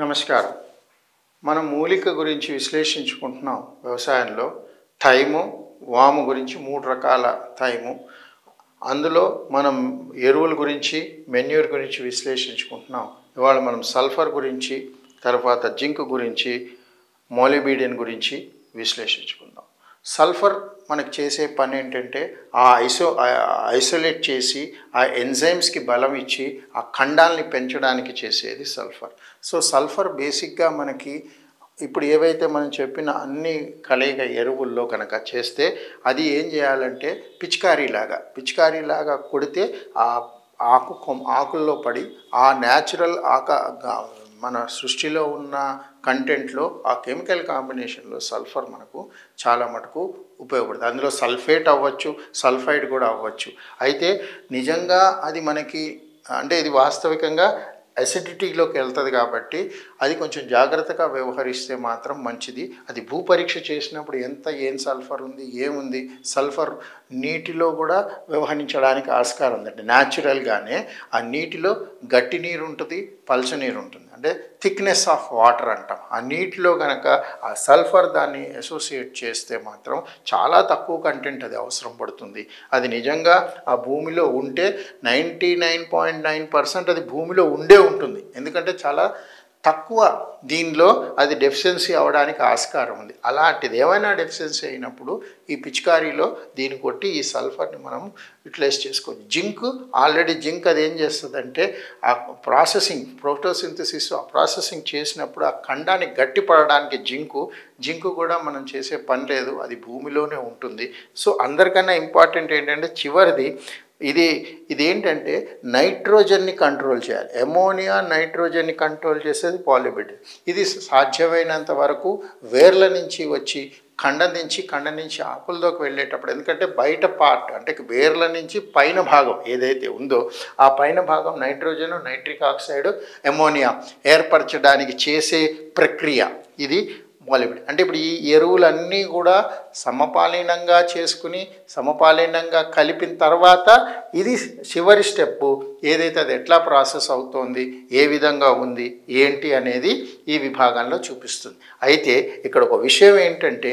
నమస్కారం. మనం మూలిక గురించి విశ్లేషించుకుంటున్నాం. వ్యవసాయంలో థైము, వాము గురించి 3 రకాల థైము. అందులో మనం ఎరువుల గురించి, మెన్యూర్ గురించి విశ్లేషించుకుంటున్నాం. ఇవాళ మనం సల్ఫర్ గురించి, తర్వాత జింక్ గురించి, మోలిబిడిన్ గురించి విశ్లేషించుకుందాం. సల్ఫర్ మనకు చేసే పని ఏంటంటే ఐసోలేట్ చేసి ఆ ఎంజైమ్స్కి బలం ఇచ్చి ఆ ఖండాలని పెంచడానికి చేసేది సల్ఫర్. సో సల్ఫర్ బేసిక్గా మనకి ఇప్పుడు ఏవైతే మనం చెప్పిన అన్ని కలయిక ఎరువుల్లో కనుక చేస్తే అది ఏం చేయాలంటే పిచికారీలాగా కొడితే ఆ ఆకుల్లో పడి ఆ న్యాచురల్ మన సృష్టిలో ఉన్న కంటెంట్లో ఆ కెమికల్ కాంబినేషన్లో సల్ఫర్ మనకు చాలా మటుకు ఉపయోగపడుతుంది. అందులో సల్ఫేట్ అవ్వచ్చు, సల్ఫైడ్ కూడా అవ్వచ్చు. అయితే నిజంగా అది మనకి అంటే ఇది వాస్తవికంగా అసిడిటీలోకి వెళ్తుంది కాబట్టి అది కొంచెం జాగ్రత్తగా వ్యవహరిస్తే మాత్రం మంచిది. అది భూపరీక్ష చేసినప్పుడు ఏం సల్ఫర్ ఉంది, ఏముంది, సల్ఫర్ నీటిలో కూడా వ్యవహరించడానికి ఆస్కారం ఉందండి. న్యాచురల్గానే ఆ నీటిలో గట్టి నీరు ఉంటుంది, పల్చ నీరు ఉంటుంది. అంటే థిక్నెస్ ఆఫ్ వాటర్ అంటాం. ఆ నీటిలో కనుక ఆ సల్ఫర్ దాన్ని అసోసియేట్ చేస్తే మాత్రం చాలా తక్కువ కంటెంట్ అది అవసరం పడుతుంది. అది నిజంగా ఆ భూమిలో ఉంటే 99.9% అది భూమిలో ఉండే ఉంటుంది. ఎందుకంటే చాలా తక్కువ దీనిలో అది డెఫిషియన్సీ అవ్వడానికి ఆస్కారం ఉంది. అలాంటిది ఏమైనా డెఫిషియన్సీ అయినప్పుడు ఈ పిచికారీలో దీన్ని కొట్టి ఈ సల్ఫర్ని మనం యూటిలైజ్ చేసుకోవచ్చు. జింక్ అది ఏం చేస్తుందంటే ఆ ప్రోటోసింథసిస్ ఆ ప్రాసెసింగ్ చేసినప్పుడు ఆ ఖండాన్ని గట్టిపడడానికి జింకు కూడా మనం చేసే పని లేదు, అది భూమిలోనే ఉంటుంది. సో అందరికన్నా ఇంపార్టెంట్ ఏంటంటే చివరిది ఇదేంటంటే నైట్రోజన్ని కంట్రోల్ చేయాలి. అమోనియా నైట్రోజన్ని కంట్రోల్ చేసేది పాలిబిడిన్. ఇది సాధ్యమైనంత వరకు వేర్ల నుంచి వచ్చి ఖండం నుంచి ఆకుల్లోకి వెళ్ళేటప్పుడు, ఎందుకంటే బయట పార్ట్ అంటే వేర్ల నుంచి పైన భాగం ఏదైతే ఉందో ఆ పైన భాగం నైట్రోజన్, నైట్రిక్ ఆక్సైడ్, అమోనియా ఏర్పరచడానికి చేసే ప్రక్రియ ఇది పాలిబిడిన్. అంటే ఇప్పుడు ఈ ఎరువులన్నీ కూడా సమపాలీనంగా చేసుకుని సమపాలీనంగా కలిపిన తర్వాత ఇది చివరి స్టెప్పు ఏదైతే అది ఎట్లా ప్రాసెస్ అవుతోంది, ఏ విధంగా ఉంది, ఏంటి అనేది ఈ విభాగంలో చూపిస్తుంది. అయితే ఇక్కడ ఒక విషయం ఏంటంటే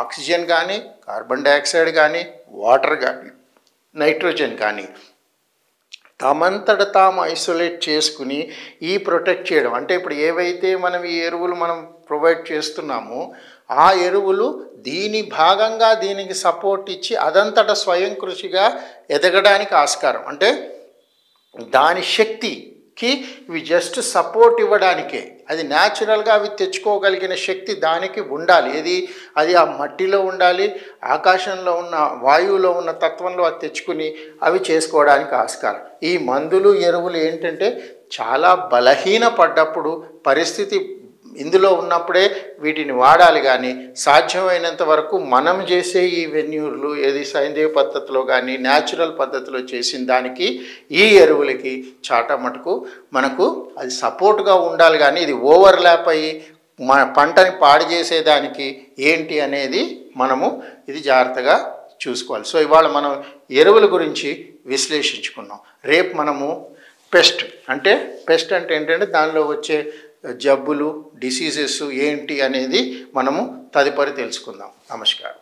ఆక్సిజన్ కానీ, కార్బన్ డైఆక్సైడ్ కానీ, వాటర్ కానీ, నైట్రోజన్ కానీ తమంతట తాము ఐసోలేట్ చేసుకుని ప్రొటెక్ట్ చేయడం. అంటే ఇప్పుడు ఏవైతే మనం ఈ ఎరువులు మనం ప్రొవైడ్ చేస్తున్నామో ఆ ఎరువులు దీని భాగంగా దీనికి సపోర్ట్ ఇచ్చి అదంతట స్వయం కృషిగా ఎదగడానికి ఆస్కారం. అంటే దాని శక్తికి ఇవి జస్ట్ సపోర్ట్ ఇవ్వడానికే, అది న్యాచురల్గా అవి తెచ్చుకోగలిగిన శక్తి దానికి ఉండాలి. అది ఆ మట్టిలో ఉండాలి, ఆకాశంలో ఉన్న వాయువులో ఉన్న తత్వంలో అది తెచ్చుకుని అవి చేసుకోవడానికి ఆస్కారం. ఈ మందులు ఎరువులు ఏంటంటే చాలా బలహీన పడ్డప్పుడు పరిస్థితి ఇందులో ఉన్నప్పుడే వీటిని వాడాలి. కానీ సాధ్యమైనంత వరకు మనం చేసే ఈ వెన్యూర్లు సేంద్రియ పద్ధతిలో కానీ న్యాచురల్ పద్ధతిలో చేసిన దానికి ఈ ఎరువులకి చాటా మటుకు మనకు అది సపోర్ట్గా ఉండాలి. కానీ ఇది ఓవర్లాప్ అయ్యి మన పంటని పాడు చేసేదానికి ఏంటి అనేది మనము ఇది జాగ్రత్తగా చూసుకోవాలి. సో ఇవాళ మనం ఎరువుల గురించి విశ్లేషించుకున్నాం. రేపు మనము పెస్ట్ అంటే ఏంటంటే దానిలో వచ్చే జబ్బులు, డిసీజెస్ ఏంటి అనేది మనము తదుపరి తెలుసుకుందాం. నమస్కారం.